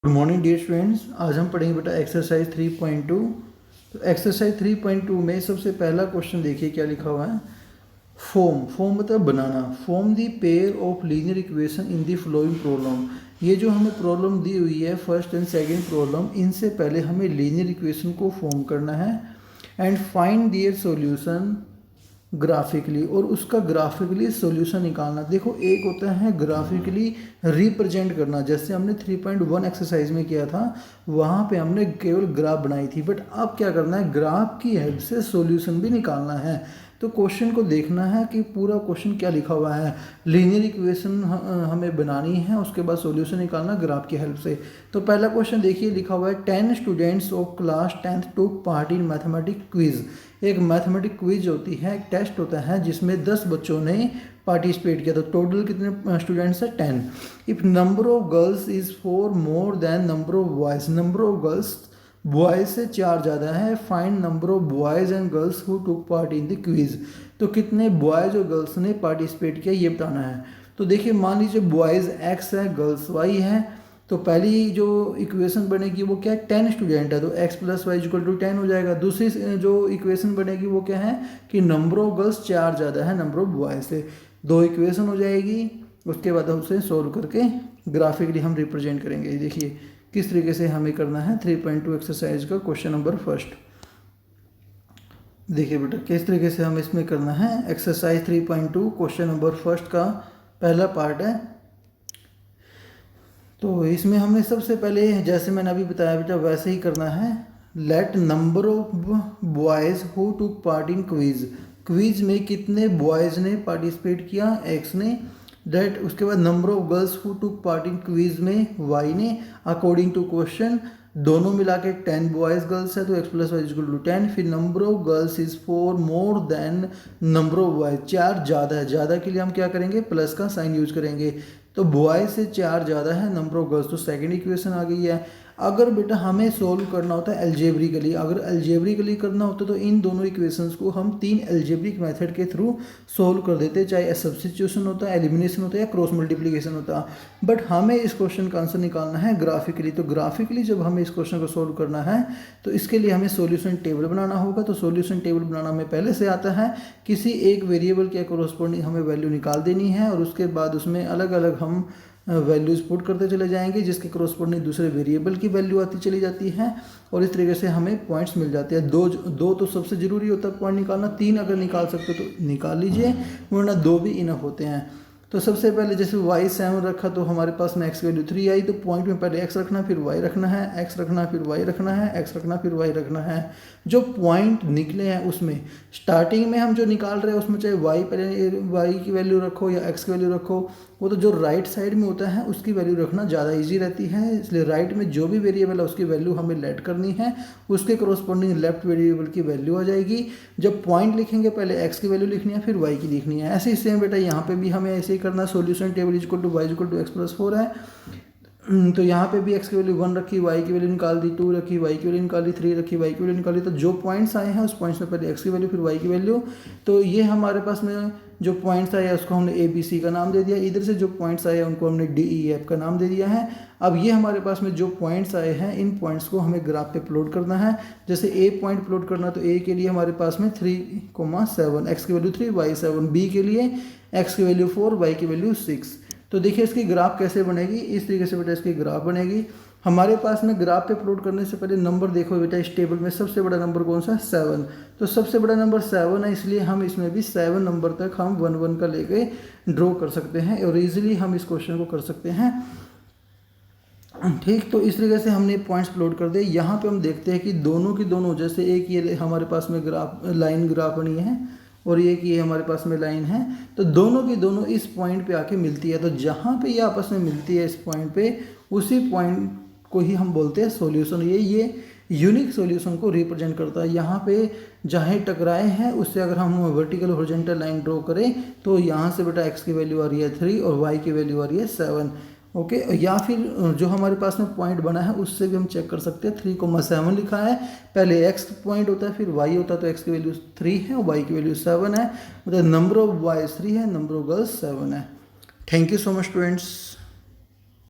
Good morning dear students. आज हम पढ़ेंगे बेटा एक्सरसाइज 3.2। तो एक्सरसाइज 3.2 में सबसे पहला क्वेश्चन देखिए क्या लिखा हुआ है। फॉर्म मतलब बनाना। Form the pair of linear equation in the following problem. ये जो हमें प्रॉब्लम दी हुई है फर्स्ट एंड सेकंड प्रॉब्लम, इनसे पहले हमें लीनियर इक्वेशन को फॉर्म करना है and find their solution graphically, और उसका ग्राफिकली सॉल्यूशन निकालना। देखो एक होता है ग्राफिकली रिप्रेजेंट करना, जैसे हमने 3.1 एक्सरसाइज में किया था, वहाँ पे हमने केवल ग्राफ बनाई थी, बट अब क्या करना है, ग्राफ की हेल्प से सॉल्यूशन भी निकालना है। तो क्वेश्चन को देखना है कि पूरा क्वेश्चन क्या लिखा हुआ है। लीनियर इक्वेशन हमें बनानी है, उसके बाद सॉल्यूशन निकालना ग्राफ की हेल्प से। तो पहला क्वेश्चन देखिए लिखा हुआ है 10 students of class 10th took part in mathematics quiz. एक मैथमेटिक क्विज होती है, एक टेस्ट होता है जिसमें 10 बच्चों ने पार्टिसिपेट किया। तो टोटल कितने स्टूडेंट्स हैं, 10। If number of girls is 4 more than number of boys. Number of girls boys से 4 ज़्यादा है। Find number of boys and girls who took part in the quiz. तो कितने बॉयज और गर्ल्स ने पार्टिसिपेट किया ये बताना है। तो देखिए मान लीजिए बॉयज x है, गर्ल्स y है। तो पहली जो इक्वेशन बनेगी वो क्या है, 10 स्टूडेंट है तो x plus Y equal to 10 हो जाएगा। दूसरी जो इक्वेशन बनेगी वो क्या है कि नंबर ऑफ गर्ल्स 4 ज़्यादा है नंबर ऑफ बॉयज से। 2 इक्वेशन हो जाएगी। उसके बाद हम उसे सोल्व करके ग्राफिकली हम रिप्रेजेंट करेंगे। देखिए किस तरीके से हमें करना है 3.2 एक्सरसाइज का क्वेश्चन नंबर फर्स्ट। देखिए बेटा किस तरीके से हमें इसमें करना है। एक्सरसाइज 3.2 क्वेश्चन नंबर फर्स्ट का पहला पार्ट है। तो इसमें हमने सबसे पहले जैसे मैंने अभी बताया बेटा वैसे ही करना है। Let number of boys who took part in quiz. Quiz में कितने बॉयज़ ने पार्टिसिपेट किया, एक्स ने। डेट उसके बाद number of girls who took part in quiz में वाई ने। अकॉर्डिंग टू क्वेश्चन दोनों मिला के 10 बॉयज़ गर्ल्स है तो X plus Y equal to 10। फिर number of girls is 4 more than number of boys. 4 ज़्यादा है, ज़्यादा के लिए हम क्या करेंगे, प्लस का साइन यूज करेंगे। तो बॉयज से 4 ज़्यादा है नंबर ऑफ गर्ल्स, तो सेकंड इक्वेशन आ गई है। अगर बेटा हमें सोल्व करना होता है एल्जेब्रिकली, अगर एल्जेब्रिकली करना होता तो इन दोनों इक्वेशंस को हम 3 एल्जेब्रिक मेथड के थ्रू सोल्व कर देते, चाहे सब्स्टिट्यूशन होता है, एलिमिनेशन होता है या क्रॉस मल्टीप्लिकेशन होता। बट हमें इस क्वेश्चन का आंसर निकालना है ग्राफिकली। तो ग्राफिकली जब हमें इस क्वेश्चन को सोल्व करना है तो इसके लिए हमें सॉल्यूशन टेबल बनाना होगा। तो सॉल्यूशन टेबल बनाना हमें पहले से आता है। किसी एक वेरिएबल के कोरोस्पोंडिंग हमें वैल्यू निकाल देनी है और उसके बाद उसमें अलग अलग हम वैल्यूज़ पुट करते चले जाएंगे, जिसके कोरोस्पोंडिंग दूसरे वेरिएबल की वैल्यू आती चली जाती है और इस तरीके से हमें पॉइंट्स मिल जाते हैं। दो तो सबसे ज़रूरी होता है पॉइंट निकालना, 3 अगर निकाल सकते हो तो निकाल लीजिए, वरना 2 भी इनफ होते हैं। तो सबसे पहले जैसे y 7 रखा तो हमारे पास में x की वैल्यू 3 आई। तो पॉइंट में पहले x रखना, फिर y रखना है, x रखना फिर y रखना है, x रखना फिर y रखना है। जो पॉइंट निकले हैं उसमें स्टार्टिंग में हम जो निकाल रहे हैं उसमें चाहे y पहले y की वैल्यू रखो या x की वैल्यू रखो, वो तो जो राइट साइड में होता है उसकी वैल्यू रखना ज़्यादा ईजी रहती है। इसलिए राइट में जो भी वेरिएबल है उसकी वैल्यू हमें लेट करनी है, उसके करस्पॉन्डिंग लेफ्ट वेरिएबल की वैल्यू आ जाएगी। जब पॉइंट लिखेंगे पहले x की वैल्यू लिखनी है फिर y की लिखनी है। ऐसे ही सेम बेटा यहाँ पे भी हमें ऐसे ही करना। Solution table equal to Y equal to X plus 4 है। तो यहाँ पे भी x की वैल्यू 1 रखी, y की वैल्यू निकाल दी 2 रखी, y की वैल्यू निकाली 3 रखी, y की वैल्यू निकाली। तो जो पॉइंट्स आए हैं उस पॉइंट्स में पहले x की वैल्यू फिर y की वैल्यू। तो ये हमारे पास में जो पॉइंट्स आए उसको हमने ए बी सी का नाम दे दिया। इधर से जो पॉइंट्स आए उनको हमने डी ई एफ का नाम दे दिया है। अब ये हमारे पास में जो पॉइंट्स आए हैं इन पॉइंट्स को हमें ग्राफ पे प्लॉट करना है। जैसे ए पॉइंट प्लॉट करना तो ए के लिए हमारे पास में 3,7, एक्स की वैल्यू 3, y 7, बी के लिए x की वैल्यू 4, y की वैल्यू 6। तो देखिए इसकी ग्राफ कैसे बनेगी, इस तरीके से बेटा इसकी ग्राफ बनेगी। हमारे पास में ग्राफ पे प्लॉट करने से पहले नंबर देखो बेटा, इस टेबल में सबसे बड़ा नंबर कौन सा है, 7। तो सबसे बड़ा नंबर 7 है, इसलिए हम इसमें भी 7 नंबर तक हम 1 1 का लेके ड्रॉ कर सकते हैं और इजीली हम इस क्वेश्चन को कर सकते हैं। ठीक, तो इस तरीके से हमने पॉइंट्स प्लॉट कर दिए। यहाँ पे हम देखते हैं कि दोनों की दोनों, जैसे एक ये हमारे पास में ग्राफ लाइन ग्राफ बनी है और ये हमारे पास में लाइन है, तो दोनों की दोनों इस पॉइंट पे आके मिलती है। तो जहाँ पे ये आपस में मिलती है इस पॉइंट पे, उसी पॉइंट को ही हम बोलते हैं सॉल्यूशन। ये यूनिक सॉल्यूशन को रिप्रेजेंट करता है। यहाँ पे जहाँ टकराए हैं उससे अगर हम वर्टिकल हॉरिजॉन्टल लाइन ड्रॉ करें तो यहाँ से बेटा x की वैल्यू आ रही है 3 और y की वैल्यू आ रही है 7। ओके, या फिर जो हमारे पास में पॉइंट बना है उससे भी हम चेक कर सकते हैं। 3,7 लिखा है, पहले x पॉइंट होता है फिर y होता है, तो x की वैल्यू 3 है और y की वैल्यू 7 है। मतलब नंबर ऑफ बॉयज 3 है, नंबर ऑफ गर्ल्स 7 है। Thank you so much students.